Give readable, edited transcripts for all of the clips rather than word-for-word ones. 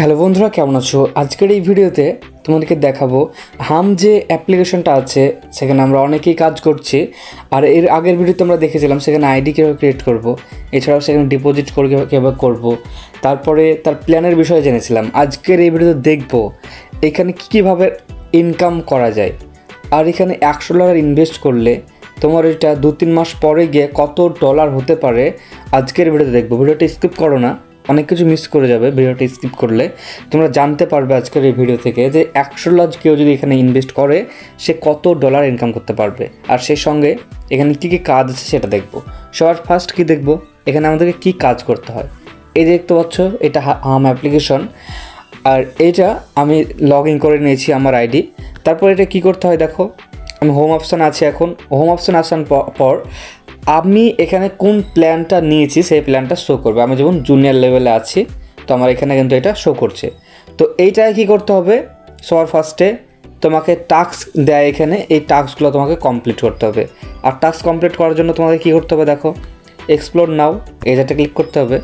Hello বন্ধুরা, কেমন আছো? আজকের এই ভিডিওতে তোমাদেরকে দেখাবো হাম যে অ্যাপ্লিকেশনটা আছে সেখানে আমরা অনেকেই কাজ করছি। আর এর আগের ভিডিওতে আমরা দেখেছিলাম সেখানে আইডি কীভাবে ক্রিয়েট করব, এছাড়াও সেখানে ডিপোজিট করে কীভাবে করবো, তারপরে তার প্ল্যানের বিষয়ে জেনেছিলাম। আজকের এই ভিডিওতে দেখবো এখানে কীভাবে ইনকাম করা যায়। আর এখানে $100 ইনভেস্ট করলে তোমার এটা 2-3 মাস পরে গিয়ে কত ডলার হতে পারে আজকের ভিডিওতে দেখবো। ভিডিওটা স্কিপ করো না, অনেক কিছু মিস করে যাবে ভিডিওটা স্কিপ করলে। তোমরা জানতে পারবে আজকের এই ভিডিও থেকে যে $100 কেউ যদি এখানে ইনভেস্ট করে সে কত ডলার ইনকাম করতে পারবে, আর সেই সঙ্গে এখানে কী কী কাজ আছে সেটা দেখবো। সবার ফার্স্ট কী দেখবো, এখানে আমাদেরকে কী কাজ করতে হয়। এই দেখতে পাচ্ছ এটা হাম অ্যাপ্লিকেশন, আর এটা আমি লগ ইন করে নিয়েছি আমার আইডি। তারপর এটা কী করতে হয় দেখো, আমি হোম অপশান আছে। এখন হোম অপশান আসার পর আমি এখানে কোন প্ল্যানটা নিয়েছি সেই প্ল্যানটা শো করবে। আমি যেমন জুনিয়র লেভেলে আছি, তো আমার এখানে কিন্তু এটা শো করছে। তো এইটায় কী করতে হবে, সবার ফার্স্টে তোমাকে টাস্ক দেয় এখানে, এই টাস্কগুলো তোমাকে কমপ্লিট করতে হবে। আর টাস্ক কমপ্লিট করার জন্য তোমাকে কী করতে হবে দেখো, এক্সপ্লোর নাও এইটাতে ক্লিক করতে হবে।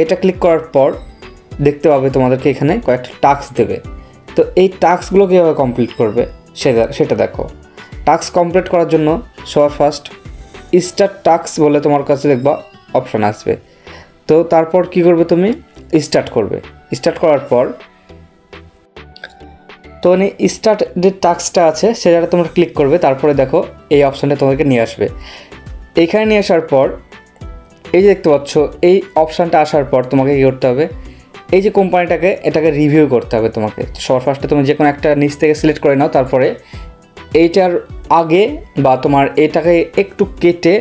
এটা ক্লিক করার পর দেখতে পাবে তোমাদেরকে এখানে কয়েকটা টাস্ক দেবে। তো এই টাস্কগুলো কীভাবে কমপ্লিট করবে সেটা দেখো। টাস্ক কমপ্লিট করার জন্য সবার ফার্স্ট স্টার্ট টাস্ক বলে তোমার কাছে দেখবা অপশান আসবে। তো তারপর কি করবে, তুমি স্টার্ট করবে। স্টার্ট করার পর তো স্টার্ট যে টাস্কটা আছে সেটা তোমরা ক্লিক করবে। তারপরে দেখো এই অপশানটা তোমাকে নিয়ে আসবে। এইখানে নিয়ে আসার পর এই যে দেখতে পাচ্ছ এই অপশানটা আসার পর তোমাকে কী করতে হবে, এই যে এটাকে রিভিউ করতে হবে তোমাকে। সবার ফার্স্টে তুমি যে কোনো একটা নিচ থেকে সিলেক্ট করে নাও, তারপরে এইটার আগে বা তোমার এটাকে একটু কেটে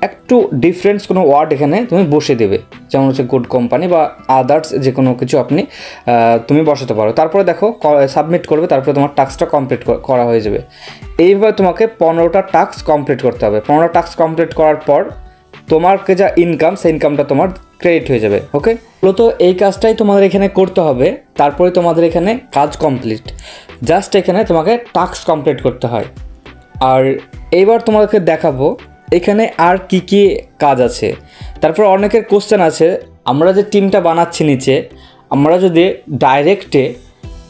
একটু ডিফারেন্স কোনো ওয়ার্ড এখানে তুমি বসে দেবে, যেমন হচ্ছে গুড কোম্পানি বা আদার্স যে কোনো কিছু তুমি বসাতে পারো। তারপরে দেখো সাবমিট করবে, তারপরে তোমার টাস্কটা কমপ্লিট করা হয়ে যাবে। এইভাবে তোমাকে 15টা টাস্ক কমপ্লিট করতে হবে। 15টা টাস্ক কমপ্লিট করার পর তোমারকে যা ইনকাম সেই ইনকামটা তোমার ক্রেডিট হয়ে যাবে। ওকে, মূলত এই কাজটাই তোমাদের এখানে করতে হবে। তারপরে তোমাদের এখানে কাজ কমপ্লিট, জাস্ট এখানে তোমাকে টাস্ক কমপ্লিট করতে হয়। আর এইবার তোমাদেরকে দেখাবো এখানে আর কি কি কাজ আছে। তারপর অনেকের কোশ্চেন আছে, আমরা যে টিমটা বানাচ্ছি নিচে, আমরা যদি ডাইরেক্টে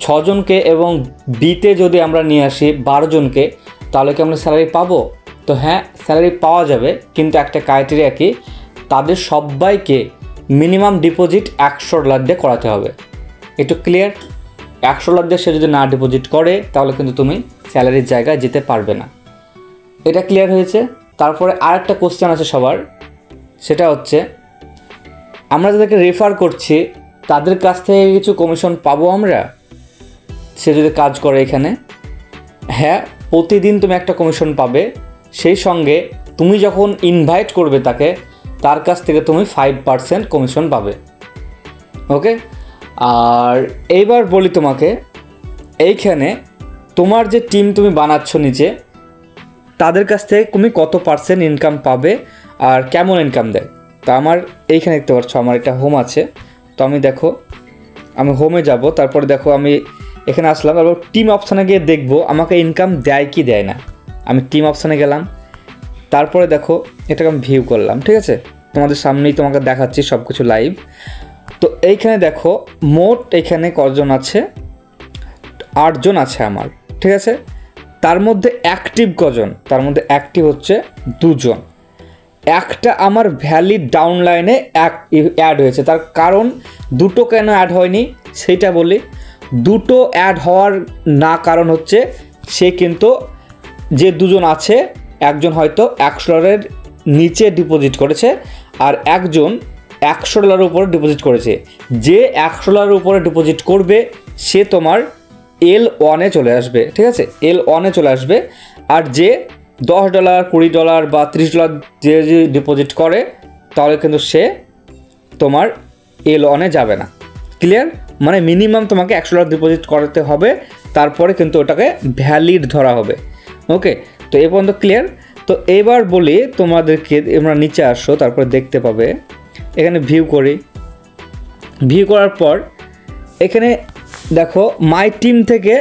6 জনকে এবং বিতে যদি আমরা নিয়ে আসি 12 জনকে, তাহলে কি আমরা স্যালারি পাবো? তো হ্যাঁ, স্যালারি পাওয়া যাবে, কিন্তু একটা ক্রাইটেরিয়া কি, তাদের সবাইকে মিনিমাম ডিপোজিট $100 দিয়ে করাতে হবে। একটু ক্লিয়ার? $100 দিয়ে সে যদি না ডিপোজিট করে তাহলে কিন্তু তুমি স্যালারির জায়গায় যেতে পারবে না। এটা ক্লিয়ার হয়েছে? তারপরে আরেকটা কোশ্চেন আছে সবার, সেটা হচ্ছে আমরা যাদেরকে রেফার করছি তাদের কাছ থেকে কিছু কমিশন পাবো আমরা, সে যদি কাজ করে এখানে? হ্যাঁ, প্রতিদিন তুমি একটা কমিশন পাবে। সেই সঙ্গে তুমি যখন ইনভাইট করবে তাকে, তার কাছ থেকে তুমি 5% কমিশন পাবে। ওকে, আর এইবার বলি তোমাকে, এইখানে তোমার যে টিম তুমি বানাচ্ছ নিচে, তাদের কাছ থেকে তুমি কত পার্সেন্ট ইনকাম পাবে আর কেমন ইনকাম দেয়। তো আমার এইখানে দেখতে পাচ্ছ আমার এটা হোম আছে। তো আমি হোমে যাব। তারপরে দেখো আমি এখানে আসলাম, তারপর টিম অপশানে গিয়ে দেখবো আমাকে ইনকাম দেয় কি দেয় না। আমি টিম অপশানে গেলাম, তারপরে দেখো এটাকে আমি ভিউ করলাম। ঠিক আছে, তোমাদের সামনেই তোমাকে দেখাচ্ছি সব কিছু লাইভ। তো এইখানে দেখো মোট এখানে কজন আছে, 8 জন আছে আমার। ঠিক আছে, তার মধ্যে অ্যাক্টিভ কজন, তার মধ্যে অ্যাক্টিভ হচ্ছে 2 জন। একটা আমার ভ্যালিড ডাউনলাইনে অ্যাড হয়েছে, তার কারণ দুটো কেন অ্যাড হয়নি সেইটা বলি। দুটো অ্যাড হওয়ার না কারণ হচ্ছে সে কিন্তু যে 2 জন আছে, একজন হয়তো $100 নিচে ডিপোজিট করেছে আর একজন $100 উপরে ডিপোজিট করেছে। যে $100 উপরে ডিপোজিট করবে সে তোমার L1-এ চলে আসবে। ঠিক আছে, L1-এ চলে আসবে। আর যে $10, $20 বা $30 যে ডিপোজিট করে তাহলে কিন্তু সে তোমার L1-এ যাবে না। ক্লিয়ার? মানে মিনিমাম তোমাকে $100 ডিপোজিট করতে হবে, তারপরে কিন্তু ওটাকে ভ্যালিড ধরা হবে। ওকে, তো এ পর্যন্ত ক্লিয়ার? তো এবার বলি তোমাদেরকে, আমরা নিচে আসো, তারপরে দেখতে পাবে এখানে ভিউ করি। ভিউ করার পর এখানে দেখো মাই টিম থেকে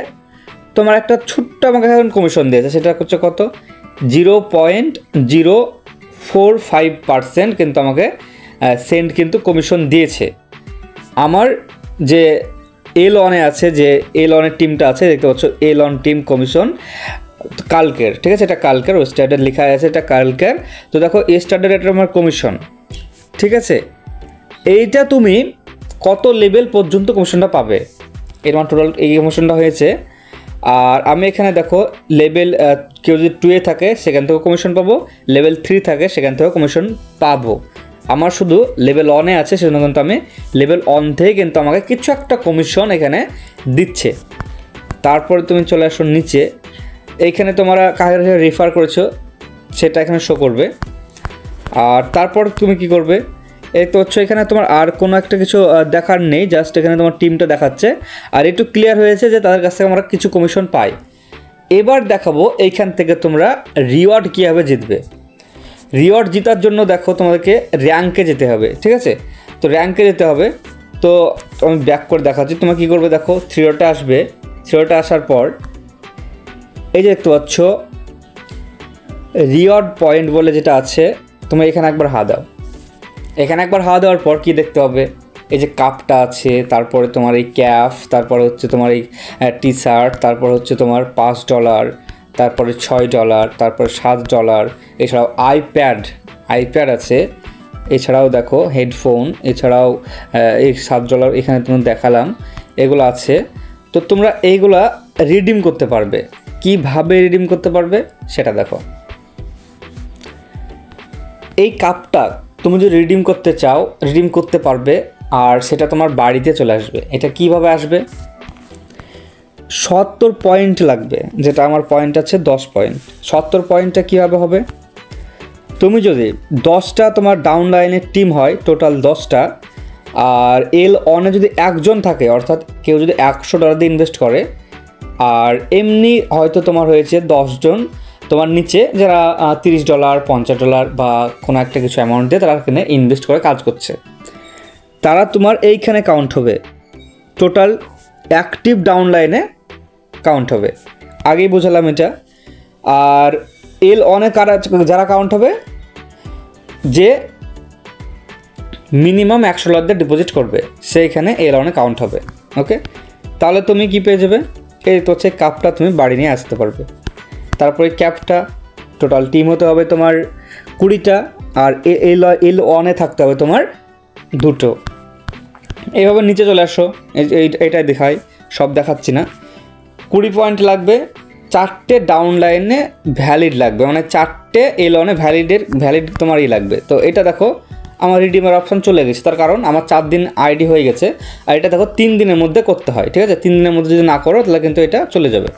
তোমার একটা ছোট্ট আমাকে এখন কমিশন দিয়েছে, সেটা হচ্ছে কত, 0.045% কিন্তু আমাকে সেন্ট কিন্তু কমিশন দিয়েছে। আমার যে এল অনে আছে, যে এল অনের টিমটা আছে দেখতে পাচ্ছ, এল অন টিম কমিশন কালকের, ঠিক আছে, এটা কালকের ওয়েস্টার্ডের লেখা আছে, এটা কালকের। তো দেখো স্টার্টের এটা আমার কমিশন, ঠিক আছে। এইটা তুমি কত লেভেল পর্যন্ত কমিশনটা পাবে, এর আমার টোটাল এই কমিশনটা হয়েছে। আর আমি এখানে দেখো লেভেল কেউ যদি 2 থাকে সেখান থেকেও কমিশন পাবো, লেভেল 3 থাকে সেখান থেকেও কমিশন পাবো। আমার শুধু লেভেল 1 আছে, সেজন্য কিন্তু আমি লেভেল 1 থেকে কিন্তু আমাকে কিছু একটা কমিশন এখানে দিচ্ছে। তারপরে তুমি চলে আসো নিচে, এইখানে তোমরা কাকে রেফার করেছো সেটা এখানে শো করবে। আর তারপর তুমি কি করবে, এই তো হচ্ছে এখানে তোমার আর কোনো একটা কিছু দেখার নেই, জাস্ট এখানে তোমার টিমটা দেখাচ্ছে। আর একটু ক্লিয়ার হয়েছে যে তাদের কাছ থেকে আমরা কিছু কমিশন পাই। এবার দেখাবো এইখান থেকে তোমরা রিওয়ার্ড কীভাবে জিতবে। রিওয়ার্ড জেতার জন্য দেখো তোমাদেরকে র্যাঙ্কে যেতে হবে, ঠিক আছে। তো র্যাঙ্কে যেতে হবে, তো আমি ব্যাক করে দেখাচ্ছি। তোমরা কী করবে দেখো, 3 আসবে, 3 আসার পর এই যে দেখতে পাচ্ছ রিওয়ার্ড পয়েন্ট বলে যেটা আছে, তোমরা এখানে একবার হা দাও। এখানে একবার হাওয়া দেওয়ার পর কি দেখতে হবে, এই যে কাপটা আছে, তারপরে তোমার এই ক্যাপ, তারপরে হচ্ছে তোমার এই টি শার্ট, তারপর হচ্ছে তোমার $5, তারপরে $6, তারপরে $7, এছাড়াও আইপ্যাড আছে, এছাড়াও দেখো হেডফোন, এছাড়াও এই $7 এখানে তোমার দেখালাম, এগুলো আছে। তো তোমরা এইগুলা রিডিম করতে পারবে। কিভাবে রিডিম করতে পারবে সেটা দেখো। এই কাপটা তুমি যদি রিডিম করতে চাও রিডিম করতে পারবে, আর সেটা তোমার বাড়িতে চলে আসবে। এটা কিভাবে আসবে, 70 পয়েন্ট লাগবে, যেটা আমার পয়েন্ট আছে 10 পয়েন্ট। 70 পয়েন্টটা কীভাবে হবে, তুমি যদি 10টা তোমার ডাউন লাইনের টিম হয়, টোটাল 10টা, আর এল অনে যদি একজন থাকে, অর্থাৎ কেউ যদি $100 দিয়ে ইনভেস্ট করে, আর এমনি হয়তো তোমার হয়েছে 10 জন তোমার নিচে যারা $30, $50 বা কোনো একটা কিছু অ্যামাউন্ট দিয়ে তারা এখানে ইনভেস্ট করে কাজ করছে, তারা তোমার এইখানে কাউন্ট হবে, টোটাল অ্যাক্টিভ ডাউন লাইনে কাউন্ট হবে। আগেই বোঝালাম এটা। আর এল অনে যারা কাউন্ট হবে, যে মিনিমাম $100 দিয়ে ডিপোজিট করবে সেইখানে এল অনে কাউন্ট হবে। ওকে, তাহলে তুমি কি পেয়ে যাবে, এই তো হচ্ছে কাপটা তুমি বাড়ি নিয়ে আসতে পারবে। তারপরে ক্যাপটা টোটাল টিম হতে হবে তোমার 20টা, আর এল অনে থাকতে হবে তোমার 2টো। এইভাবে নিচে চলে আসো, এইটাই দেখাই, সব দেখাচ্ছি না। 20 পয়েন্ট লাগবে, 4টে ডাউন লাইনে ভ্যালিড লাগবে, মানে 4টে এল অনে ভ্যালিড তোমার লাগবে। তো এটা দেখো আমার রিডিমের অপশান চলে গেছে, তার কারণ আমার 4 দিন আইডি হয়ে গেছে। আর এটা দেখো 3 দিনের মধ্যে করতে হয়, ঠিক আছে। 3 দিনের মধ্যে যদি না করো তাহলে কিন্তু এটা চলে যাবে।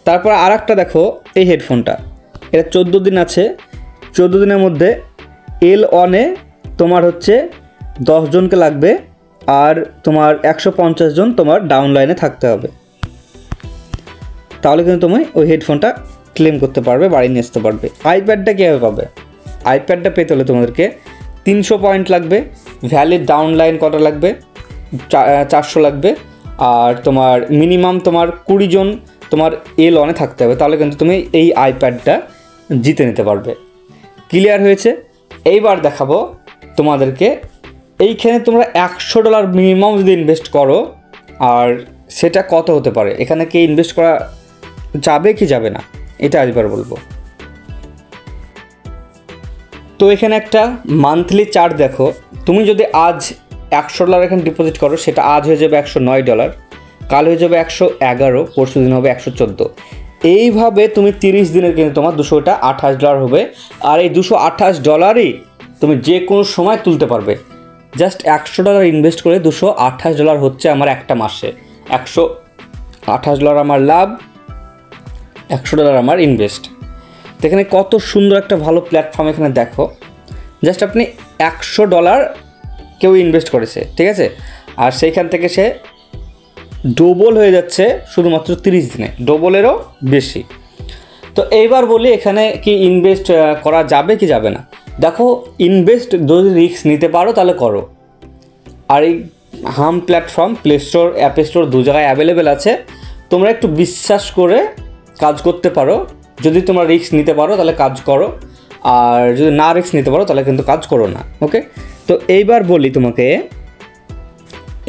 তারপর আর একটা দেখো, এই হেডফোনটা, এটা 14 দিন আছে। 14 দিনের মধ্যে এল অনে তোমার হচ্ছে 10 জনকে লাগবে, আর তোমার 150 জন তোমার ডাউন লাইনে থাকতে হবে। তাহলে কিন্তু তুমি ওই হেডফোনটা ক্লেম করতে পারবে, বাড়ি নিয়ে আসতে পারবে। আইপ্যাডটা কীভাবে পাবে, আইপ্যাডটা পেতে হলে তোমাদেরকে 300 পয়েন্ট লাগবে, ভ্যালিড ডাউন লাইন কটা লাগবে, 400 লাগবে, আর তোমার মিনিমাম তোমার 20 জন তোমার এল অনে থাকতে হবে। তাহলে কিন্তু তুমি এই আইপ্যাডটা জিতে নিতে পারবে। ক্লিয়ার হয়েছে? এইবার দেখাবো তোমাদেরকে, এইখানে তোমরা $100 মিনিমাম যদি ইনভেস্ট করো, আর সেটা কত হতে পারে, এখানে কি ইনভেস্ট করা যাবে কি যাবে না, এটা আজবার বলবো। তো এখানে একটা মান্থলি চার্ট দেখো, তুমি যদি আজ $100 এখানে ডিপোজিট করো, সেটা আজ হয়ে যাবে $109, কাল হয়ে যাবে 111, পরশু দিন হবে 114। এইভাবে তুমি 30 দিনের কিন্তু তোমার $228 হবে। আর এই $228 তুমি যে কোনো সময় তুলতে পারবে। জাস্ট $100 ইনভেস্ট করে $228 হচ্ছে আমার একটা মাসে। $128 আমার লাভ, $100 আমার ইনভেস্ট। তো এখানে কত সুন্দর একটা ভালো প্ল্যাটফর্ম এখানে দেখো। জাস্ট আপনি $100 কেউ ইনভেস্ট করেছে, ঠিক আছে, আর সেইখান থেকে সে ডবল হয়ে যাচ্ছে শুধুমাত্র 30 দিনে, ডবলেরও বেশি। তো এইবার বলি এখানে কি ইনভেস্ট করা যাবে কি যাবে না। দেখো, ইনভেস্ট যদি রিস্ক নিতে পারো তাহলে করো। আর এই হাম platform play store, app store 2 জায়গায় অ্যাভেলেবেল আছে। তোমরা একটু বিশ্বাস করে কাজ করতে পারো। যদি তোমরা রিস্ক নিতে পারো তাহলে কাজ করো, আর যদি না রিস্ক নিতে পারো তাহলে কিন্তু কাজ করো না। ওকে, তো এইবার বলি তোমাকে,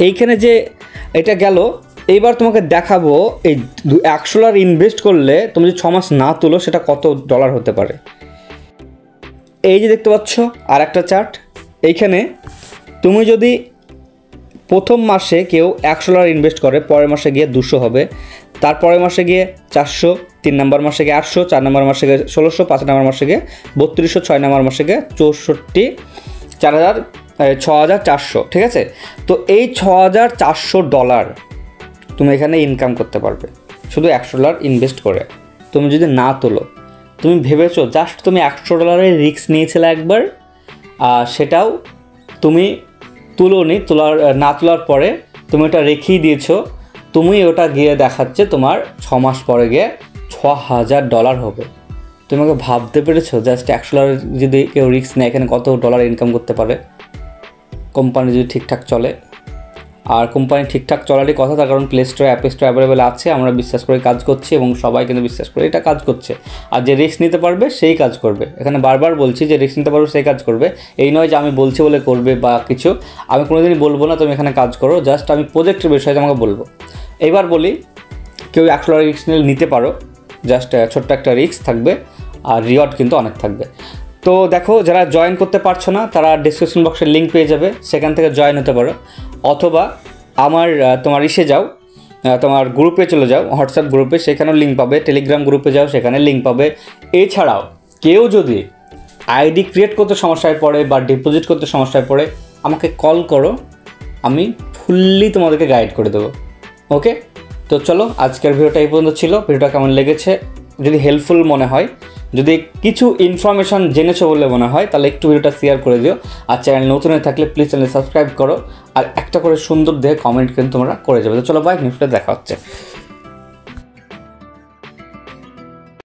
এইখানে যে এটা গেল। এইবার তোমাকে দেখাবো এই $100 ইনভেস্ট করলে তুমি যদি 6 মাস না তুলো সেটা কত ডলার হতে পারে। এই যে দেখতে পাচ্ছ আর একটা চার্ট, এইখানে তুমি যদি প্রথম মাসে কেউ $100 ইনভেস্ট করে, পরের মাসে গিয়ে 200 হবে, তারপরের মাসে গিয়ে 400, 3 নম্বর মাসে গিয়ে 800, 4 নম্বর মাসে গিয়ে 1600, 5 নম্বর মাসে গিয়ে 3200, 6 নম্বর মাসে গিয়ে 64, 6400, ঠিক আছে। তো এই $6400 তুমি এখানে ইনকাম করতে পারবে শুধু $100 ইনভেস্ট করে, তুমি যদি না তোলো। তুমি ভেবেছো জাস্ট তুমি $100 রিস্ক নিয়েছিলে একবার, সেটাও তুমি না তোলার পরে তুমি ওটা রেখেই দিয়েছো, তুমি ওটা গিয়ে দেখাচ্ছে তোমার 6 মাস পরে গিয়ে $6000 হবে। তোমাকে ভাবতে পেরেছো জাস্ট $100 যদি কেউ রিস্ক নেয় এখানে কত ডলার ইনকাম করতে পারে, কোম্পানি যদি ঠিকঠাক চলে। আর কোম্পানি ঠিকঠাক চলারই কথা, তার কারণ play store, app store available আছে, আমরা বিশ্বাস করে কাজ করছি এবং সবাই কিন্তু বিশ্বাস করে এটা কাজ করছে। আর যে রিস্ক নিতে পারবে সেই কাজ করবে। এখানে বারবার বলছি যে রিস্ক নিতে পারবে সেই কাজ করবে, এই নয় যে আমি বলছি বলে করবে বা কিছু। আমি কোনোদিনই বলবো না তুমি এখানে কাজ করো, জাস্ট আমি প্রজেক্টের বিষয়ে তোমাকে বলবো। এইবার বলি, কেউ $100 রিস্ক নিতে পারো, জাস্ট ছোট্ট একটা রিস্ক থাকবে আর রিওয়ার্ড কিন্তু অনেক থাকবে। তো দেখো, যারা জয়েন করতে পারছো না তারা ডিসক্রিপশন বক্সে লিঙ্ক পেয়ে যাবে, সেখান থেকে জয়েন হতে পারো। অথবা তোমার ইসে যাও, তোমার গ্রুপে চলে যাও, হোয়াটসঅ্যাপ গ্রুপে, সেখানেও লিঙ্ক পাবে। টেলিগ্রাম গ্রুপে যাও, সেখানে লিঙ্ক পাবে। এছাড়াও কেউ যদি আইডি ক্রিয়েট করতে সমস্যায় পড়ে বা ডিপোজিট করতে সমস্যায় পড়ে, আমাকে কল করো, আমি ফুললি তোমাদেরকে গাইড করে দেবো। ওকে, তো চলো আজকের ভিডিওটা এই পর্যন্ত ছিল। ভিডিওটা কেমন লেগেছে, যদি হেল্পফুল মনে হয়, যদি কিছু ইনফরমেশান জেনেছো বলে মনে হয়, তাহলে একটু ভিডিওটা শেয়ার করে দিও। আর চ্যানেল নতুন হয়ে থাকলে প্লিজ চ্যানেল সাবস্ক্রাইব করো, আর একটা করে সুন্দর দেখে কমেন্ট কিন্তু তোমরা করে যাবে। তো চলো বাই, নেক্সট দেখা হচ্ছে।